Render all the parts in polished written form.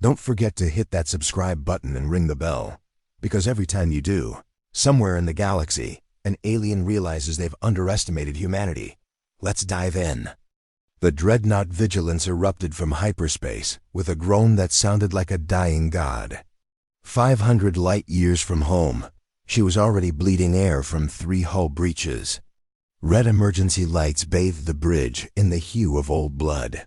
Don't forget to hit that subscribe button and ring the bell, because every time you do, somewhere in the galaxy, an alien realizes they've underestimated humanity. Let's dive in. The dreadnought Vigilance erupted from hyperspace with a groan that sounded like a dying god. 500 light years from home, she was already bleeding air from 3 hull breaches. Red emergency lights bathed the bridge in the hue of old blood.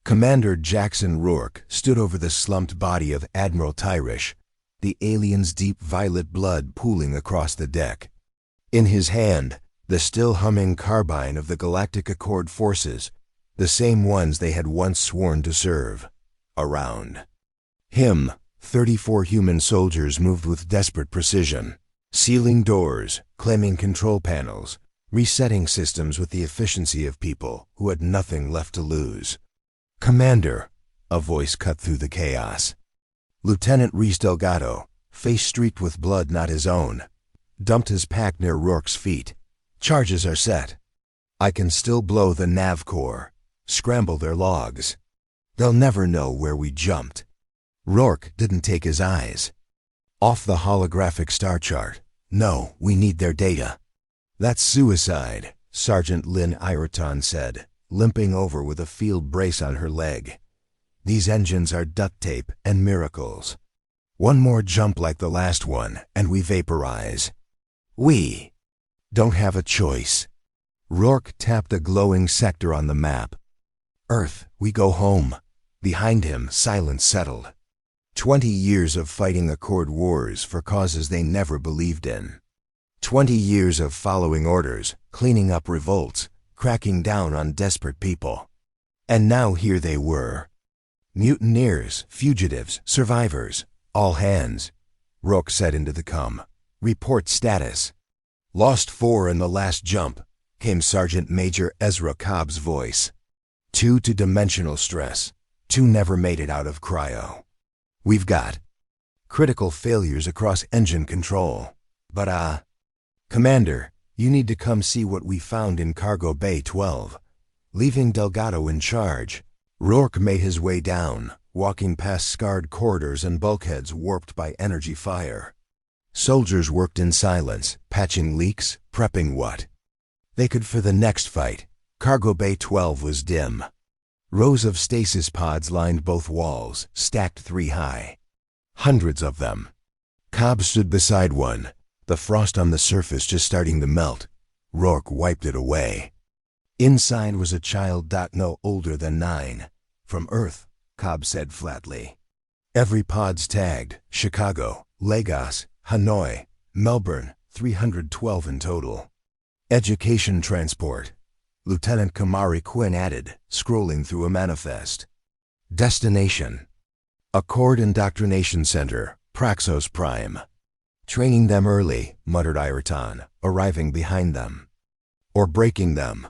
Commander Jackson Rourke stood over the slumped body of Admiral Tyrish, the alien's deep violet blood pooling across the deck. In his hand, the still humming carbine of the Galactic Accord forces, the same ones they had once sworn to serve. Around him, 34 human soldiers moved with desperate precision, sealing doors, claiming control panels, resetting systems with the efficiency of people who had nothing left to lose. "Commander," a voice cut through the chaos. Lieutenant Reese Delgado, face streaked with blood not his own, dumped his pack near Rourke's feet. "Charges are set. I can still blow the nav core, scramble their logs. They'll never know where we jumped." Rourke didn't take his eyes off the holographic star chart. "No, we need their data." "That's suicide," Sergeant Lynn Ireton said, limping over with a field brace on her leg. "These engines are duct tape and miracles. One more jump like the last one, and we vaporize. We don't have a choice." Rourke tapped a glowing sector on the map. "Earth, we go home." Behind him, silence settled. 20 years of fighting Accord wars for causes they never believed in. 20 years of following orders, cleaning up revolts, cracking down on desperate people. And now here they were. Mutineers, fugitives, survivors, all hands. Rourke said into the comm. "Report status." "Lost 4 in the last jump," came Sergeant Major Ezra Cobb's voice. 2 to dimensional stress. 2 never made it out of cryo. "We've got critical failures across engine control. But Commander, you need to come see what we found in Cargo Bay 12. Leaving Delgado in charge." Rourke made his way down, walking past scarred corridors and bulkheads warped by energy fire. Soldiers worked in silence, patching leaks, prepping what they could for the next fight. Cargo Bay 12 was dim. Rows of stasis pods lined both walls, stacked 3 high. Hundreds of them. Cobb stood beside one, the frost on the surface just starting to melt. Rourke wiped it away. Inside was a child no older than 9. "From Earth," Cobb said flatly. "Every pod's tagged: Chicago, Lagos, Hanoi, Melbourne, 312 in total. Education transport," Lieutenant Kamari Quinn added, scrolling through a manifest. "Destination: Accord Indoctrination Center, Praxos Prime." "Training them early," muttered Ireton, arriving behind them. "Or breaking them.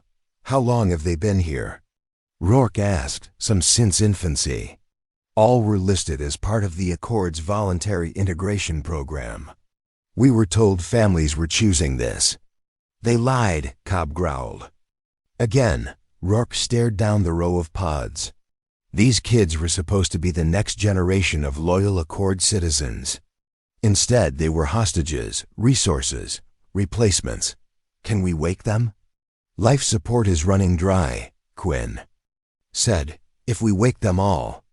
How long have they been here?" Rourke asked. "Some since infancy." All were listed as part of the Accord's voluntary integration program. "We were told families were choosing this." "They lied," Cobb growled. Again, Rourke stared down the row of pods. These kids were supposed to be the next generation of loyal Accord citizens. Instead, they were hostages, resources, replacements. "Can we wake them?" "Life support is running dry," Quinn said. "If we wake them all,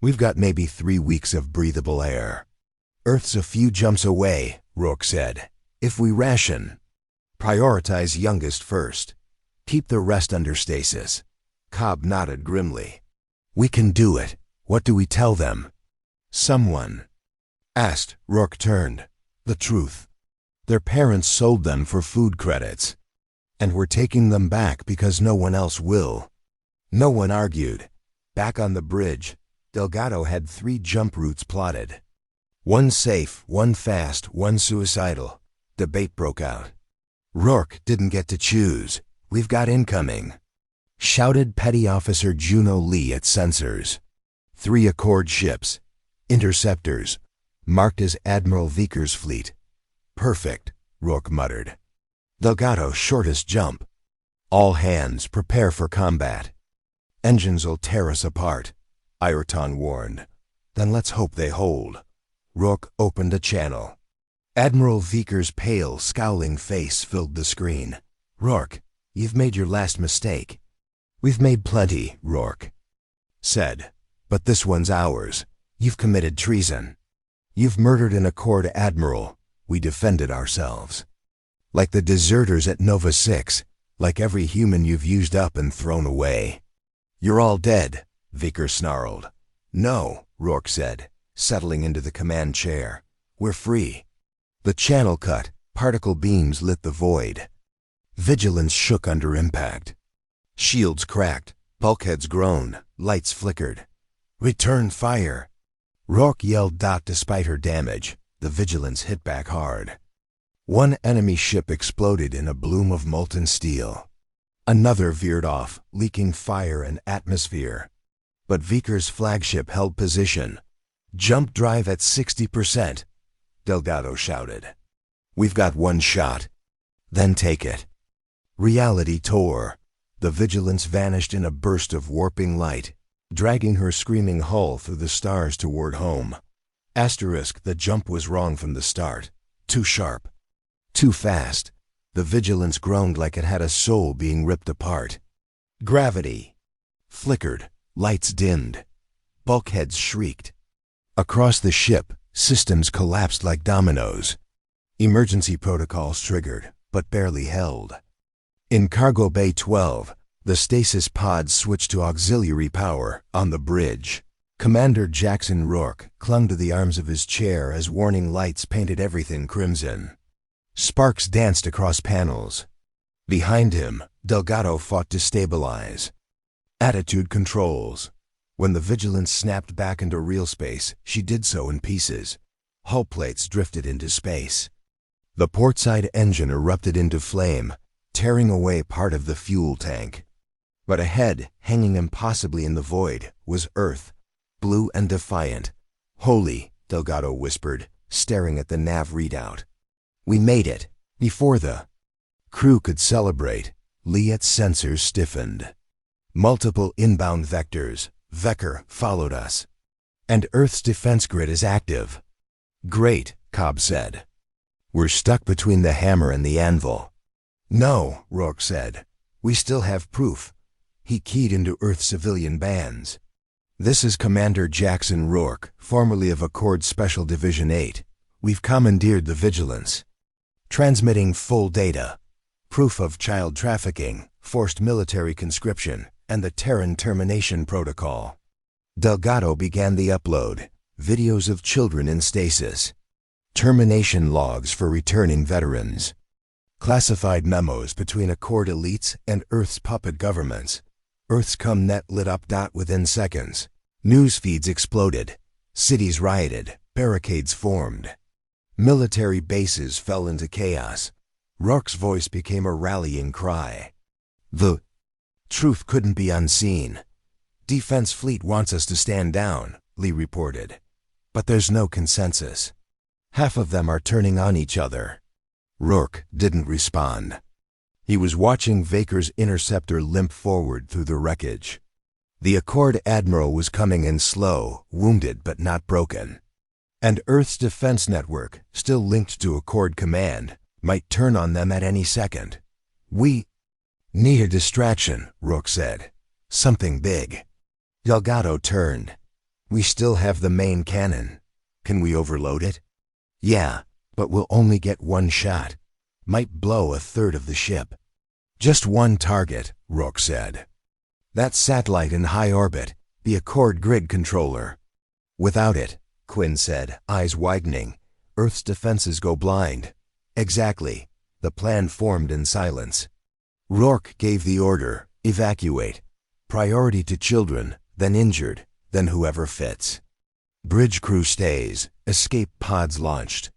we've got maybe 3 weeks of breathable air." "Earth's a few jumps away," Rourke said. "If we ration, prioritize youngest first. Keep the rest under stasis." Cobb nodded grimly. "We can do it. What do we tell them?" "Someone asked." Rourke turned. "The truth. Their parents sold them for food credits, and we're taking them back because no one else will." No one argued. Back on the bridge, Delgado had 3 jump routes plotted. One safe, one fast, one suicidal. Debate broke out. Rourke didn't get to choose. "We've got incoming," shouted Petty Officer Juno Lee at sensors. 3 Accord ships, interceptors, marked as Admiral Vickers' fleet. "Perfect," Rourke muttered. Delgado, shortest jump. "All hands, prepare for combat." "Engines'll tear us apart," Ireton warned. Then let's hope they hold. Rourke opened a channel. Admiral Viker's pale, scowling face filled the screen. Rourke, you've made your last mistake. We've made plenty, Rourke said. But this one's ours. You've committed treason. You've murdered an Accord Admiral. We defended ourselves. Like the deserters at Nova 6, like every human you've used up and thrown away. You're all dead, Viker snarled. No, Rourke said, settling into the command chair. We're free. The channel cut. Particle beams lit the void. Vigilance shook under impact. Shields cracked. Bulkheads groaned. Lights flickered. Return fire. Rourke yelled. Despite her damage, the Vigilance hit back hard. One enemy ship exploded in a bloom of molten steel. Another veered off, leaking fire and atmosphere. But Viker's flagship held position. Jump drive at 60%, Delgado shouted. We've got one shot. Then take it. Reality tore. The Vigilance vanished in a burst of warping light, dragging her screaming hull through the stars toward home. Asterisk, the jump was wrong from the start. Too sharp. Too fast. The Vigilance groaned like it had a soul being ripped apart. Gravity flickered. Lights dimmed. Bulkheads shrieked. Across the ship, systems collapsed like dominoes. Emergency protocols triggered, but barely held. In Cargo Bay 12, the stasis pods switched to auxiliary power on the bridge. Commander Jackson Rourke clung to the arms of his chair as warning lights painted everything crimson. Sparks danced across panels. Behind him, Delgado fought to stabilize. Attitude controls. When the Vigilance snapped back into real space, she did so in pieces. Hull plates drifted into space. The portside engine erupted into flame, tearing away part of the fuel tank. But ahead, hanging impossibly in the void, was Earth, blue and defiant. Holy, Delgado whispered, staring at the nav readout. We made it. Before the crew could celebrate, Liet's sensors stiffened. Multiple inbound vectors, Vecker, followed us. And Earth's defense grid is active. Great, Cobb said. We're stuck between the hammer and the anvil. No, Rourke said. We still have proof. He keyed into Earth's civilian bands. This is Commander Jackson Rourke, formerly of Accord Special Division 8. We've commandeered the Vigilance. Transmitting full data. Proof of child trafficking, forced military conscription, and the Terran termination protocol. Delgado began the upload. Videos of children in stasis. Termination logs for returning veterans. Classified memos between Accord elites and Earth's puppet governments. Earth's ComNet lit up. Within seconds. News feeds exploded. Cities rioted. Barricades formed. Military bases fell into chaos. Rourke's voice became a rallying cry. The truth couldn't be unseen. Defense fleet wants us to stand down, Lee reported. But there's no consensus. Half of them are turning on each other. Rourke didn't respond. He was watching Viker's interceptor limp forward through the wreckage. The Accord Admiral was coming in slow, wounded but not broken. And Earth's defense network, still linked to Accord Command, might turn on them at any second. We need a distraction, Rourke said. Something big. Delgado turned. We still have the main cannon. Can we overload it? Yeah, but we'll only get one shot. Might blow a third of the ship. Just one target, Rourke said. That satellite in high orbit, the Accord grid controller. Without it, Quinn said, eyes widening, Earth's defenses go blind. Exactly. The plan formed in silence. Rourke gave the order, evacuate. Priority to children, then injured, then whoever fits. Bridge crew stays, escape pods launched.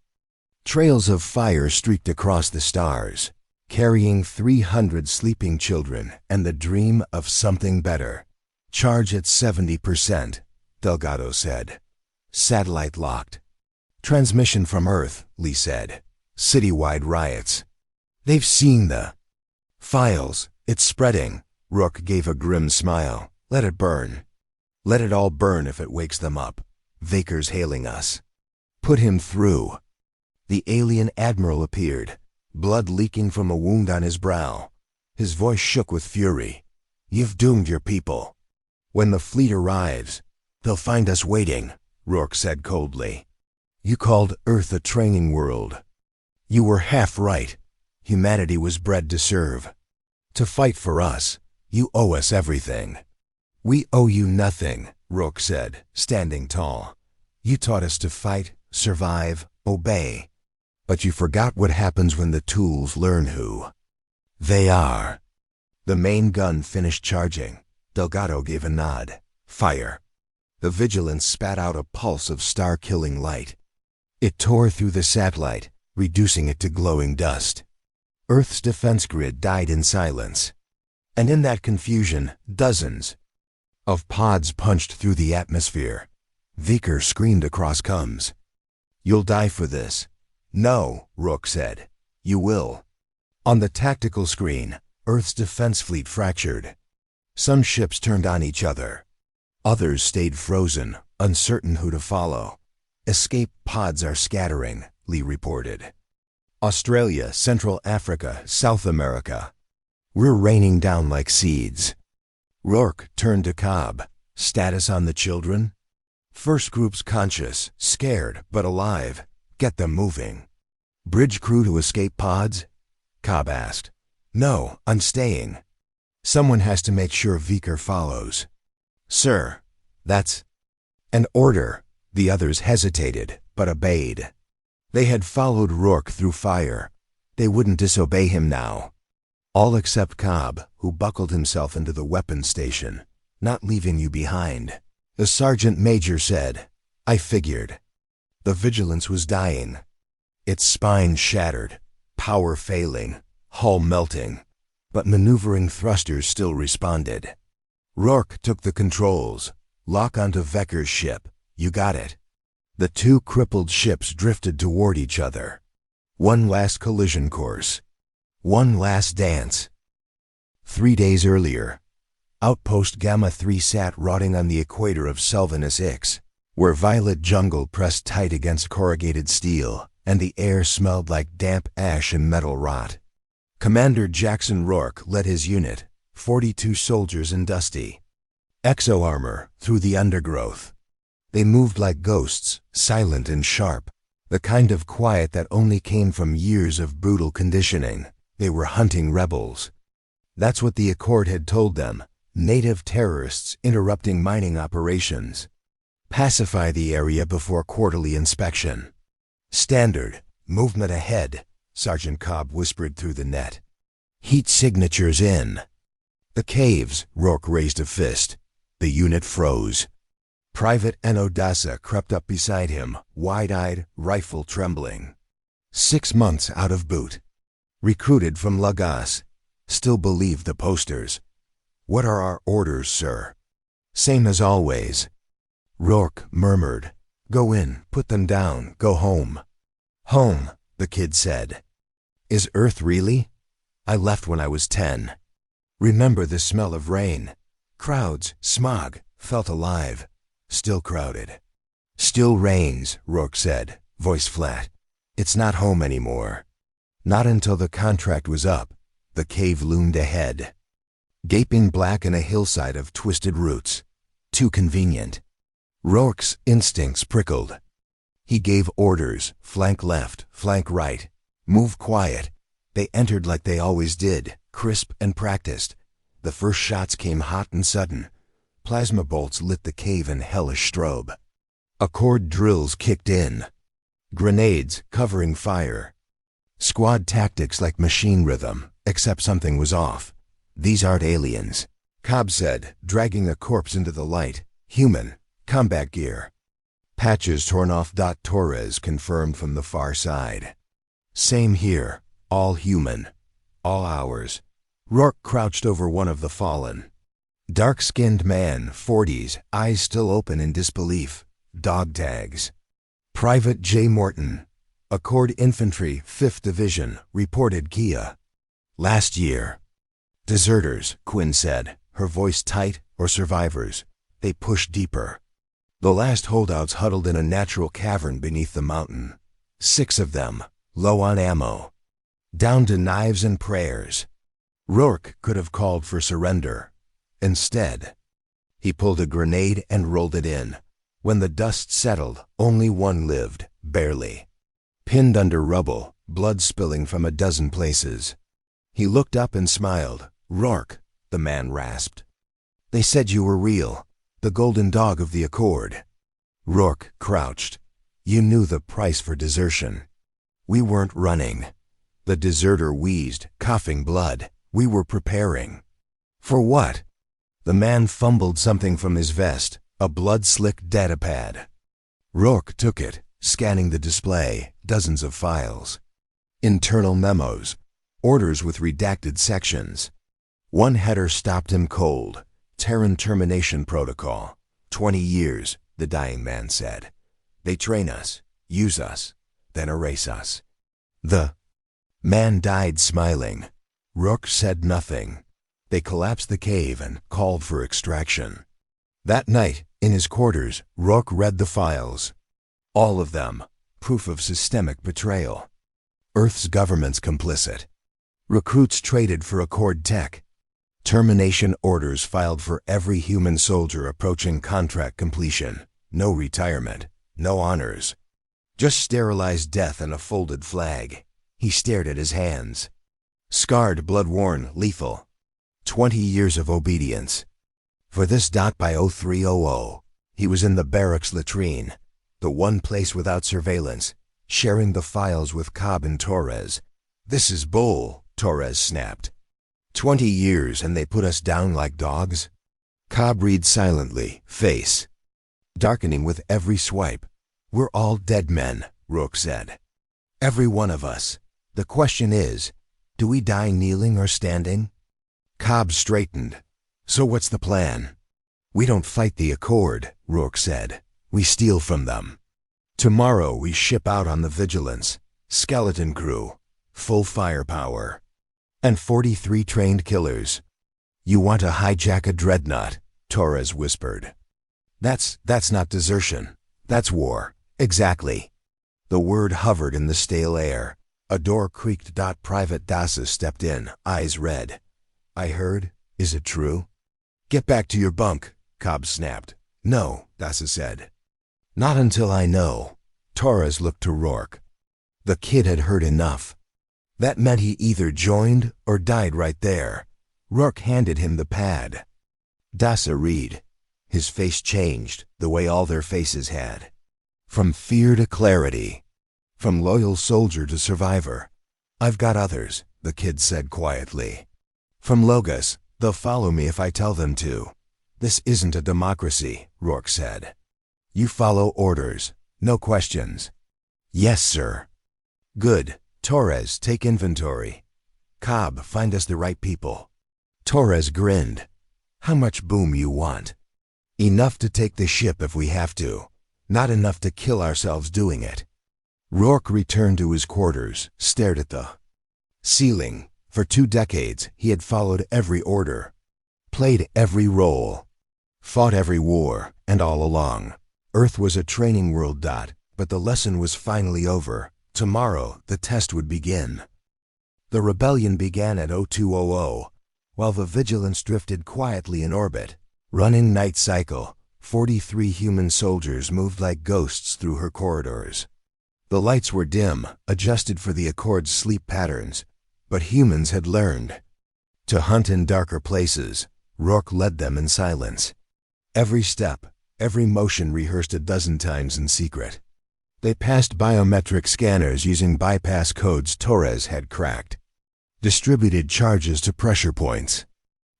Trails of fire streaked across the stars, carrying 300 sleeping children and the dream of something better. Charge at 70%, Delgado said. Satellite locked. Transmission from Earth, Lee said. Citywide riots. They've seen the files. It's spreading. Rourke gave a grim smile. Let it burn. Let it all burn if it wakes them up. Vaker's hailing us. Put him through. The alien admiral appeared, blood leaking from a wound on his brow. His voice shook with fury. You've doomed your people. When the fleet arrives, they'll find us waiting, Rourke said coldly. You called Earth a training world. You were half right. Humanity was bred to serve. To fight for us, you owe us everything. We owe you nothing, Rourke said, standing tall. You taught us to fight, survive, obey. But you forgot what happens when the tools learn who they are. The main gun finished charging. Delgado gave a nod. Fire. The Vigilance spat out a pulse of star-killing light. It tore through the satellite, reducing it to glowing dust. Earth's defense grid died in silence. And in that confusion, dozens of pods punched through the atmosphere. Vaker screamed across comms. You'll die for this. No, Rourke said. You will. On the tactical screen, Earth's defense fleet fractured. Some ships turned on each other. Others stayed frozen, uncertain who to follow. Escape pods are scattering, Lee reported. Australia, Central Africa, South America. We're raining down like seeds. Rourke turned to Cobb. Status on the children? First group's conscious, scared, but alive. Get them moving. Bridge crew to escape pods? Cobb asked. No, I'm staying. Someone has to make sure Vaker follows. Sir, that's an order. The others hesitated, but obeyed. They had followed Rourke through fire. They wouldn't disobey him now. All except Cobb, who buckled himself into the weapons station. Not leaving you behind. The sergeant major said, I figured. The Vigilance was dying. Its spine shattered, power failing, hull melting. But maneuvering thrusters still responded. Rourke took the controls. Lock onto Vaker's ship. You got it. The two crippled ships drifted toward each other. One last collision course. One last dance. 3 days earlier, Outpost Gamma 3 sat rotting on the equator of Selvinus X, where violet jungle pressed tight against corrugated steel, and the air smelled like damp ash and metal rot. Commander Jackson Rourke led his unit, 42 soldiers in dusty exo-armor, through the undergrowth. They moved like ghosts, silent and sharp, the kind of quiet that only came from years of brutal conditioning. They were hunting rebels. That's what the Accord had told them, native terrorists interrupting mining operations. Pacify the area before quarterly inspection. Standard, movement ahead, Sergeant Cobb whispered through the net. Heat signatures in. The caves, Rourke raised a fist. The unit froze. Private Enodasa crept up beside him, wide-eyed, rifle trembling. 6 months out of boot. Recruited from Lagos. Still believe the posters. What are our orders, sir? Same as always. Rourke murmured. Go in, put them down, go home. Home, the kid said. Is Earth really? I left when I was 10. Remember the smell of rain. Crowds, smog, felt alive. Still crowded. Still rains, Rourke said, voice flat. It's not home anymore. Not until the contract was up. The cave loomed ahead. Gaping black in a hillside of twisted roots. Too convenient. Rourke's instincts prickled. He gave orders, flank left, flank right. Move quiet. They entered like they always did, crisp and practiced. The first shots came hot and sudden. Plasma bolts lit the cave in hellish strobe. Accord drills kicked in. Grenades covering fire. Squad tactics like machine rhythm, except something was off. These aren't aliens, Cobb said, dragging a corpse into the light. Human, combat gear. Patches torn off. Torres confirmed from the far side. Same here, all human, all ours. Rourke crouched over one of the fallen. Dark-skinned man, 40s, eyes still open in disbelief. Dog tags. Private J. Morton, Accord Infantry, 5th Division, reported Kia. Last year. Deserters, Quinn said, her voice tight, or survivors. They pushed deeper. The last holdouts huddled in a natural cavern beneath the mountain. 6 of them, low on ammo. Down to knives and prayers. Rourke could have called for surrender. Instead, he pulled a grenade and rolled it in. When the dust settled, only one lived, barely. Pinned under rubble, blood spilling from a dozen places. He looked up and smiled. "Rourke," the man rasped. "They said you were real, the golden dog of the Accord." Rourke crouched. "You knew the price for desertion." "We weren't running." The deserter wheezed, coughing blood. "We were preparing." "For what?" The man fumbled something from his vest, a blood-slick datapad. Rourke took it, scanning the display, dozens of files. Internal memos, orders with redacted sections. One header stopped him cold. Terran termination protocol. 20 years, the dying man said. They train us, use us, then erase us. The man died smiling. Rourke said nothing. They collapsed the cave and called for extraction. That night, in his quarters, Rourke read the files. All of them, proof of systemic betrayal. Earth's government's complicit. Recruits traded for Accord tech. Termination orders filed for every human soldier approaching contract completion. No retirement, no honors. Just sterilized death and a folded flag. He stared at his hands. Scarred, blood-worn, lethal. 20 years of obedience. For this dot by 0300, he was in the barracks latrine, the one place without surveillance, sharing the files with Cobb and Torres. "This is bull," Torres snapped. 20 years and they put us down like dogs? Cobb read silently, face darkening with every swipe. "We're all dead men," Rourke said. "Every one of us. The question is, do we die kneeling or standing?" Cobb straightened. "So what's the plan?" "We don't fight the Accord," Rourke said. "We steal from them. Tomorrow we ship out on the Vigilance. Skeleton crew. Full firepower. And 43 trained killers." "You want to hijack a dreadnought," Torres whispered. That's not desertion. That's war." "Exactly." The word hovered in the stale air. A door creaked. Private Dasa stepped in, eyes red. "I heard. Is it true?" "Get back to your bunk," Cobb snapped. "No," Dasa said. "Not until I know." Torres looked to Rourke. The kid had heard enough. That meant he either joined or died right there. Rourke handed him the pad. Dasa read. His face changed, the way all their faces had. From fear to clarity. From loyal soldier to survivor. "I've got others," the kid said quietly. "From Logos, they'll follow me if I tell them to." "This isn't a democracy," Rourke said. "You follow orders, no questions." "Yes, sir." "Good. Torres, take inventory. Cobb, find us the right people." Torres grinned. "How much boom you want?" "Enough to take the ship if we have to. Not enough to kill ourselves doing it." Rourke returned to his quarters, stared at the ceiling. For 2 decades, he had followed every order, played every role, fought every war, and all along, Earth was a training world. But the lesson was finally over. Tomorrow, the test would begin. The rebellion began at 0200, while the Vigilance drifted quietly in orbit. Running night cycle, 43 human soldiers moved like ghosts through her corridors. The lights were dim, adjusted for the Accord's sleep patterns, but humans had learned to hunt in darker places. Rourke led them in silence. Every step, every motion rehearsed a dozen times in secret. They passed biometric scanners using bypass codes Torres had cracked. Distributed charges to pressure points.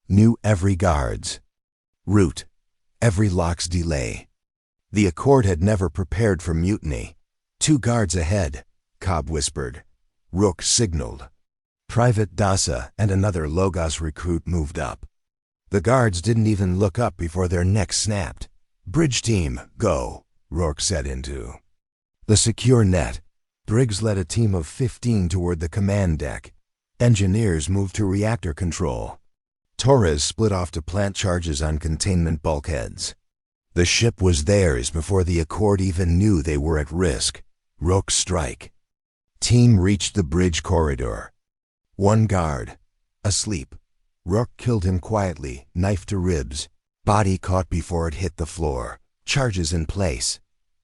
Knew every guard's route, every lock's delay. The Accord had never prepared for mutiny. 2 guards ahead, Cobb whispered. Rourke signaled. Private Dasa and another Logos recruit moved up. The guards didn't even look up before their necks snapped. "Bridge team, go," Rourke said into the secure net. Briggs led a team of 15 toward the command deck. Engineers moved to reactor control. Torres split off to plant charges on containment bulkheads. The ship was theirs before the Accord even knew they were at risk. Rourke's strike. Team reached the bridge corridor. One guard, asleep. Rourke killed him quietly, knife to ribs. Body caught before it hit the floor. Charges in place.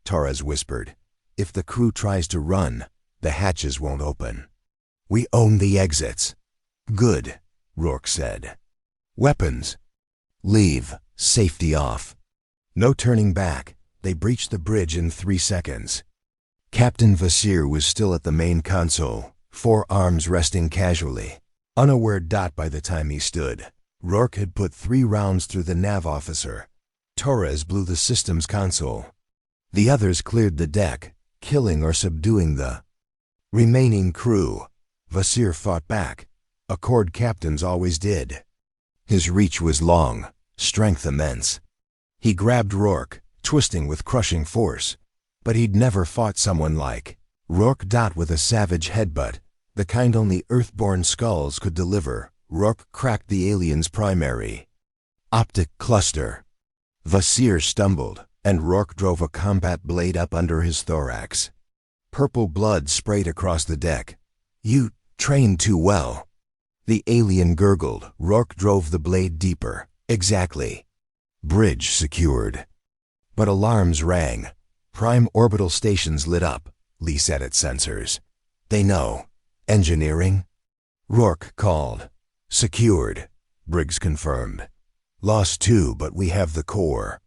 Torres whispered. If the crew tries to run, the hatches won't open. We own the exits. Good, Rourke said. Weapons. Leave, safety off. No turning back. They breached the bridge in 3 seconds. Captain Vassir was still at the main console, 4 arms resting casually. Unaware by the time he stood. Rourke had put 3 rounds through the nav officer. Torres blew the system's console. The others cleared the deck, killing or subduing the remaining crew. Vassir fought back. Accord captains always did. His reach was long, strength immense. He grabbed Rourke, twisting with crushing force. But he'd never fought someone like Rourke. With a savage headbutt, the kind only Earthborn skulls could deliver, Rourke cracked the alien's primary optic cluster. Vassir stumbled, and Rourke drove a combat blade up under his thorax. Purple blood sprayed across the deck. You trained too well. The alien gurgled. Rourke drove the blade deeper. Exactly. Bridge secured. But alarms rang. Prime orbital stations lit up, Lee said at sensors. They know. Engineering? Rourke called. Secured, Briggs confirmed. Lost 2, but we have the core.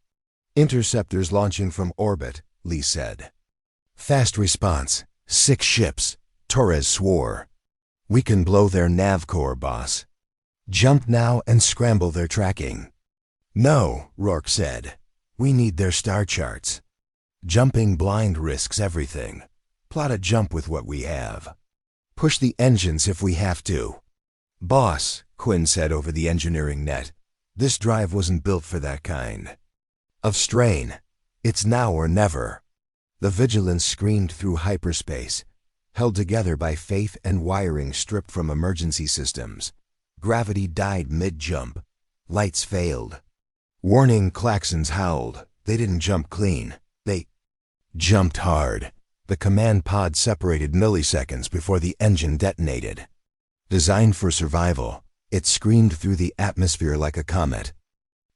Interceptors launching from orbit, Lee said. Fast response, 6 ships, Torres swore. We can blow their nav core, boss. Jump now and scramble their tracking. No, Rourke said. We need their star charts. Jumping blind risks everything. Plot a jump with what we have. Push the engines if we have to. Boss, Quinn said over the engineering net. This drive wasn't built for that kind of strain. It's now or never. The Vigilance screamed through hyperspace, held together by faith and wiring stripped from emergency systems. Gravity died mid-jump. Lights failed. Warning klaxons howled. They didn't jump clean. They jumped hard. The command pod separated milliseconds before the engine detonated. Designed for survival, it screamed through the atmosphere like a comet.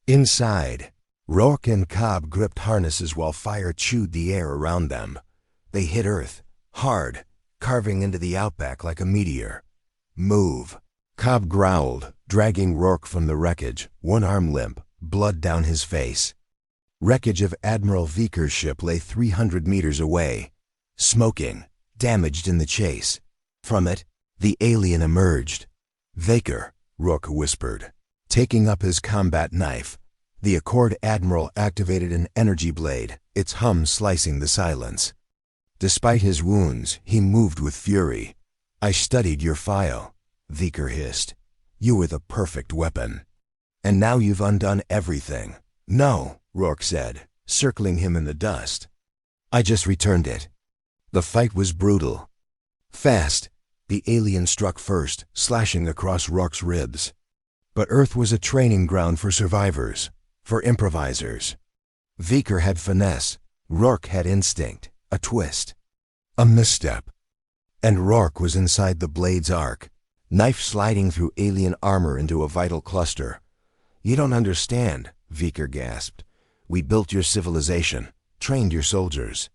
Inside, Rourke and Cobb gripped harnesses while fire chewed the air around them. They hit Earth, hard, carving into the outback like a meteor. Move. Cobb growled, dragging Rourke from the wreckage, one arm limp, blood down his face. Wreckage of Admiral Viker's ship lay 300 meters away, smoking, damaged in the chase. From it, the alien emerged. Viker, Rourke whispered, taking up his combat knife. The Accord Admiral activated an energy blade, its hum slicing the silence. Despite his wounds, he moved with fury. I studied your file, Viker hissed. You were the perfect weapon. And now you've undone everything. No, Rourke said, circling him in the dust. I just returned it. The fight was brutal. Fast, the alien struck first, slashing across Rourke's ribs. But Earth was a training ground for survivors, for improvisers. Viker had finesse, Rourke had instinct, a twist, a misstep. And Rourke was inside the blade's arc, knife sliding through alien armor into a vital cluster. You don't understand, Viker gasped. We built your civilization, trained your soldiers.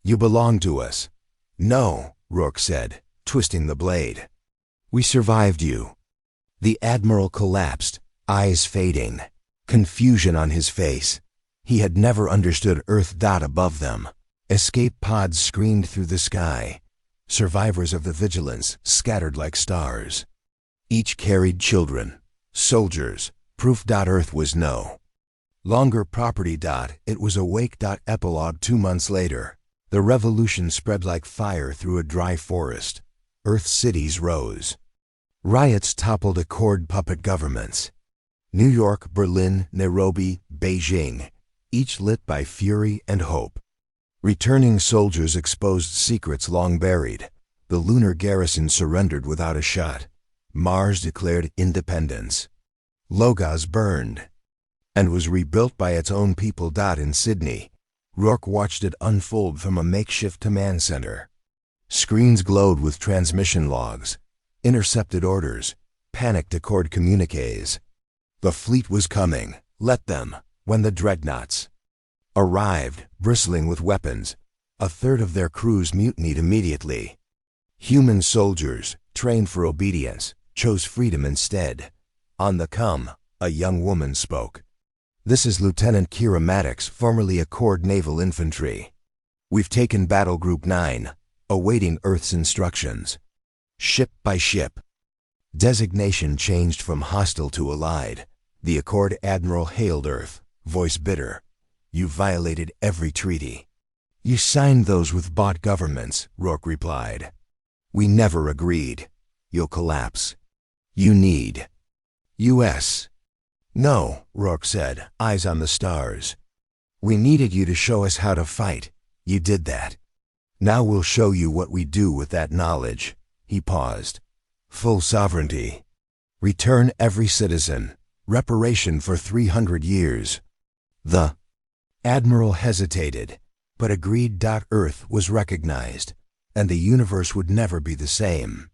You belong to us. No, Rourke said, twisting the blade. We survived you. The Admiral collapsed, eyes fading, confusion on his face. He had never understood Earth. Above them, escape pods screamed through the sky. Survivors of the Vigilance scattered like stars. Each carried children, soldiers. Proof. Earth was no longer property. It was awake. Epilogue. 2 months later, the revolution spread like fire through a dry forest. Earth's cities rose. Riots toppled Accord puppet governments. New York, Berlin, Nairobi, Beijing, each lit by fury and hope. Returning soldiers exposed secrets long buried. The lunar garrison surrendered without a shot. Mars declared independence. Logos burned. and was rebuilt by its own people. In Sydney, Rourke watched it unfold from a makeshift command center. Screens glowed with transmission logs, intercepted orders, panicked Accord communiques. The fleet was coming. Let them. When the dreadnoughts arrived, bristling with weapons, a third of their crews mutinied immediately. Human soldiers, trained for obedience, chose freedom instead. On the come, a young woman spoke. "This is Lieutenant Kira Maddox, formerly Accord Naval Infantry. We've taken Battle Group 9, awaiting Earth's instructions. Ship by ship." Designation changed from hostile to allied. The Accord Admiral hailed Earth, voice bitter. "You violated every treaty." "You signed those with bought governments," Rourke replied. "We never agreed. You'll collapse. You need U.S." "No," Rourke said, eyes on the stars. "We needed you to show us how to fight. You did that. Now we'll show you what we do with that knowledge." He paused. "Full sovereignty. Return every citizen. Reparation for 300 years. The Admiral hesitated, but agreed. Earth was recognized, and the universe would never be the same.